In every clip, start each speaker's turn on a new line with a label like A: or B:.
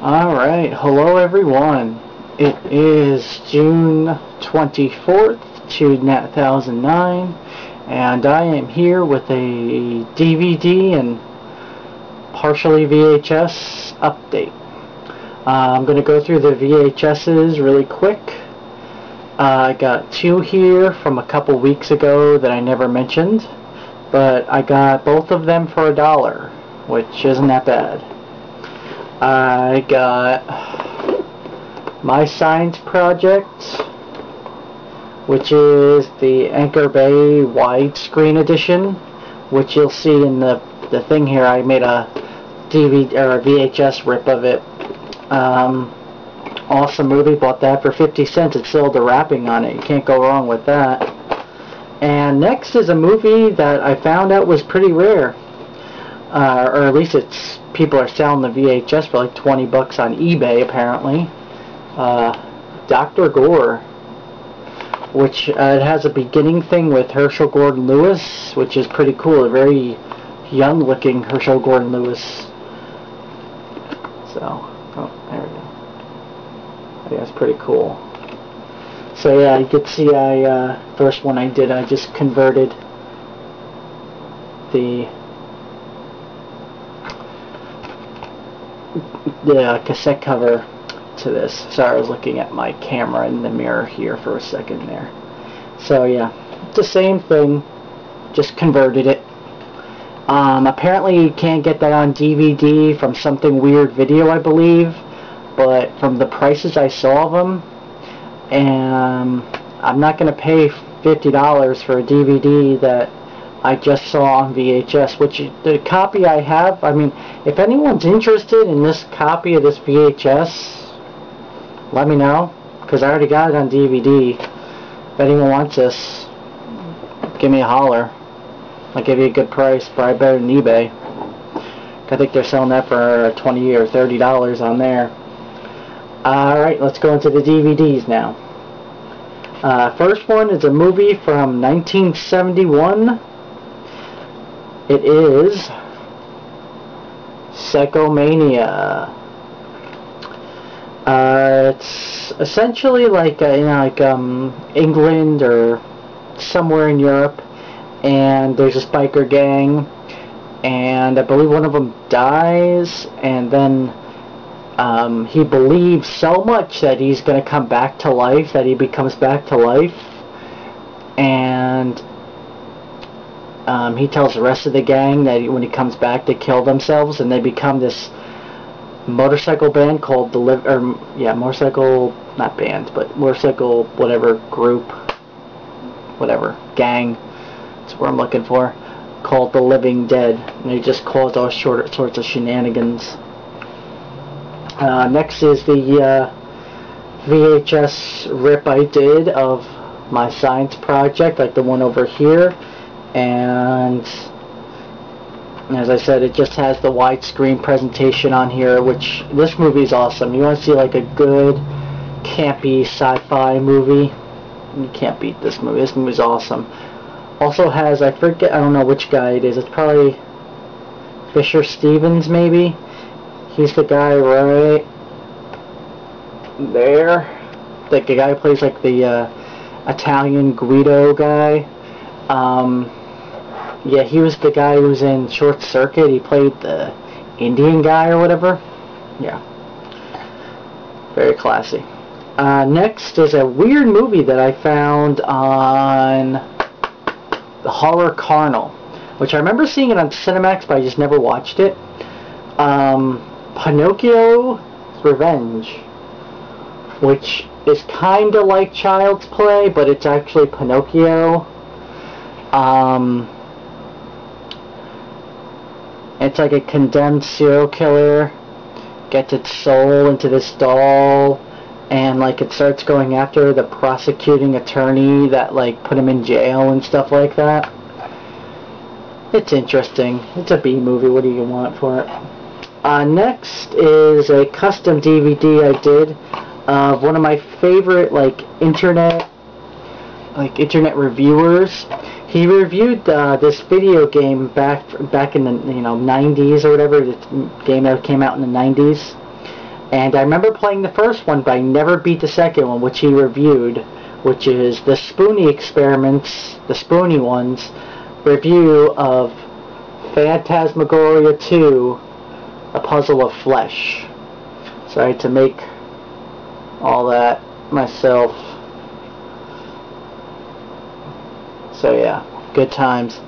A: Alright, hello everyone. It is June 24th, 2009, and I am here with a DVD and partially VHS update. I'm going to go through the VHSs really quick. I got two here from a couple weeks ago that I never mentioned, but I got both of them for $1, which isn't that bad. I got My Science Project, which is the Anchor Bay widescreen edition, which you'll see in the thing here. I made a DVD or a VHS rip of it. Awesome movie. Bought that for 50 cents. It's still the wrapping on it. You can't go wrong with that. And next is a movie that I found out was pretty rare, or at least people are selling the VHS for like 20 bucks on eBay apparently. Dr. Gore, which it has a beginning thing with Herschel Gordon Lewis, which is pretty cool. A very young looking Herschel Gordon Lewis. So, oh, there we go. I think that's pretty cool. So yeah, you can see first one I did, I just converted the cassette cover to this. Sorry, I was looking at my camera in the mirror here for a second there. So yeah, it's the same thing, just converted it. Apparently you can't get that on DVD from Something Weird Video, I believe, but from the prices I saw of them, and I'm not going to pay $50 for a DVD that I just saw on VHS, which the copy I have, I mean, if anyone's interested in this copy of this VHS, let me know, because I already got it on DVD. If anyone wants this, give me a holler. I'll give you a good price, probably better than eBay. I think they're selling that for $20 or $30 on there. Alright, let's go into the DVDs now. First one is a movie from 1971. It is Psychomania. It's essentially like England or somewhere in Europe, and there's this biker gang, and I believe one of them dies, and then he believes so much that he's going to come back to life that he becomes back to life, and he tells the rest of the gang that when he comes back they kill themselves, and they become this motorcycle band called motorcycle, not band, but motorcycle whatever group, whatever gang, that's what I'm looking for, called the Living Dead, and they just cause all sorts of shenanigans. Next is the VHS rip I did of My Science Project, like the one over here, and as I said, it just has the widescreen presentation on here, which this movie is awesome. You want to see like a good campy sci-fi movie, you can't beat this movie. This movie is awesome. Also has, I don't know which guy it is. It's probably Fisher Stevens, maybe. He's the guy right there. The guy who plays like the Italian Guido guy. Yeah, he was the guy who was in Short Circuit. He played the Indian guy or whatever. Yeah. Very classy. Next is a weird movie that I found on the Horror Carnal, which I remember seeing it on Cinemax, but I just never watched it. Pinocchio's Revenge, which is kind of like Child's Play, but it's actually Pinocchio. It's like a condemned serial killer gets its soul into this doll, and like it starts going after the prosecuting attorney that like put him in jail and stuff like that. It's interesting. It's a B movie. What do you want for it? Next is a custom DVD I did of one of my favorite internet reviewers. He reviewed this video game back in the 90s or whatever, the game that came out in the 90s, And I remember playing the first one, but I never beat the second one, which he reviewed, which is the Spoony experiments, the Spoony ones, review of Phantasmagoria 2, A Puzzle of Flesh. So I had to make all that myself. So yeah, good times.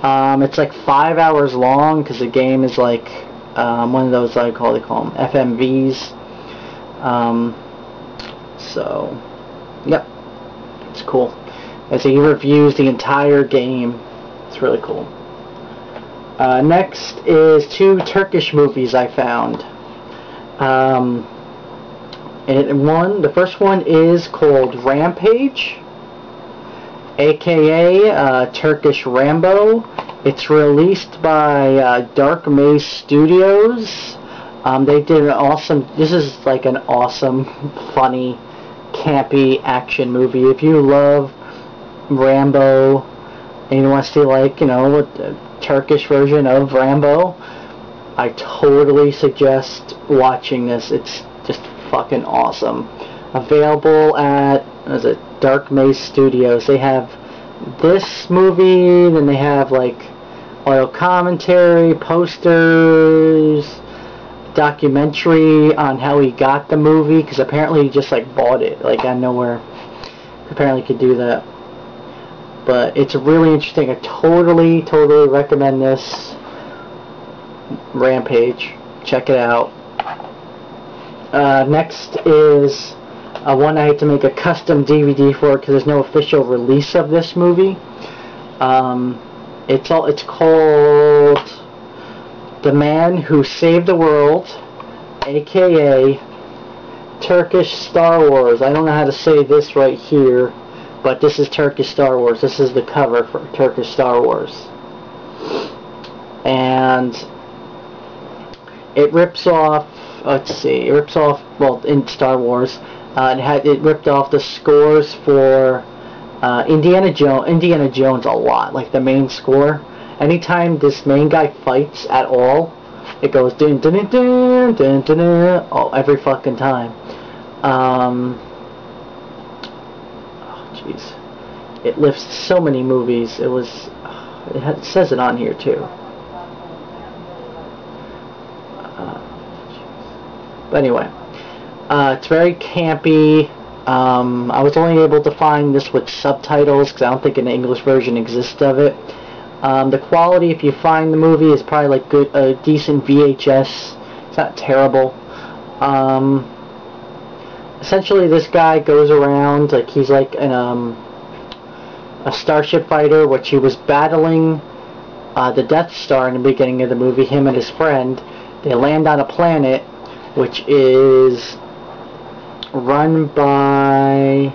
A: It's like 5 hours long because the game is like one of those they call them FMVs. So yep, it's cool. As he reviews the entire game, it's really cool. Next is 2 Turkish movies I found. The first one is called Rampage, aka Turkish Rambo. It's released by Dark Maze Studios. They did an awesome, this is like an awesome, funny, campy action movie. If you love Rambo and you want to see, like, you know, a Turkish version of Rambo, I totally suggest watching this. It's just fucking awesome. Available at, what is it, Dark Maze Studios. They have this movie, then they have like audio commentary, posters, documentary on how he got the movie, because apparently he just like bought it like out of nowhere. Apparently could do that. But it's really interesting. I totally recommend this. Rampage. Check it out. Next is one I had to make a custom DVD for because there's no official release of this movie. It's called The Man Who Saved the World, aka Turkish Star Wars. I don't know how to say this right here, but this is Turkish Star Wars. This is the cover for Turkish Star Wars. And it rips off, well, in Star Wars, it ripped off the scores for Indiana Jones a lot, like the main score. Anytime this main guy fights at all, it goes dun dun dun dun dun dun, dun every fucking time. Oh jeez, it lifts so many movies. It says it on here too. But anyway, it's very campy. I was only able to find this with subtitles because I don't think an English version exists of it. The quality, if you find the movie, is probably like a decent VHS. It's not terrible. Essentially, this guy goes around like he's like a starship fighter, which he was battling the Death Star in the beginning of the movie. Him and his friend, they land on a planet which is run by,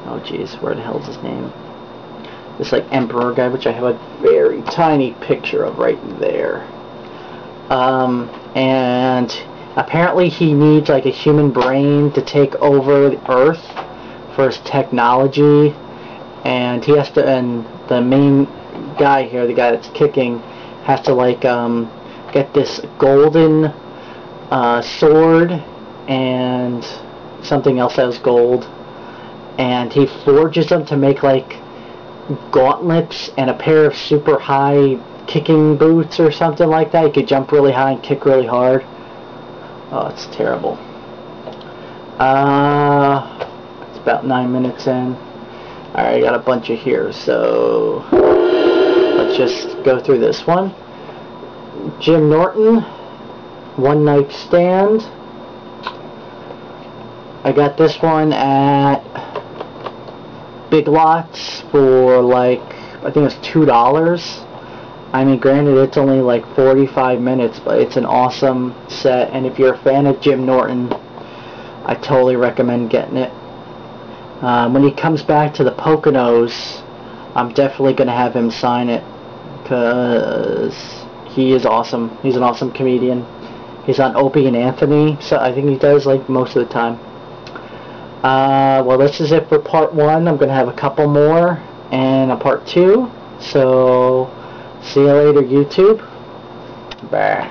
A: oh jeez, where the hell is his name? This like emperor guy, which I have a very tiny picture of right there. And apparently he needs like a human brain to take over the Earth for his technology, and he has to, and the main guy here, the guy that's kicking, has to like get this golden sword and something else that was gold, and he forges them to make like gauntlets and a pair of super high kicking boots or something like that. He could jump really high and kick really hard. Oh, it's terrible. It's about 9 minutes in. Alright, I got a bunch of here, so let's just go through this one. Jim Norton, One Night Stand. I got this one at Big Lots for like, I think it was $2. I mean, granted, it's only like 45 minutes, but it's an awesome set, and if you're a fan of Jim Norton, I totally recommend getting it. When he comes back to the Poconos, I'm definitely going to have him sign it, because he is awesome. He's an awesome comedian. He's on Opie and Anthony, so I think he does like most of the time. Well, this is it for part 1. I'm going to have a couple more and a part 2, so see you later, YouTube. Bye.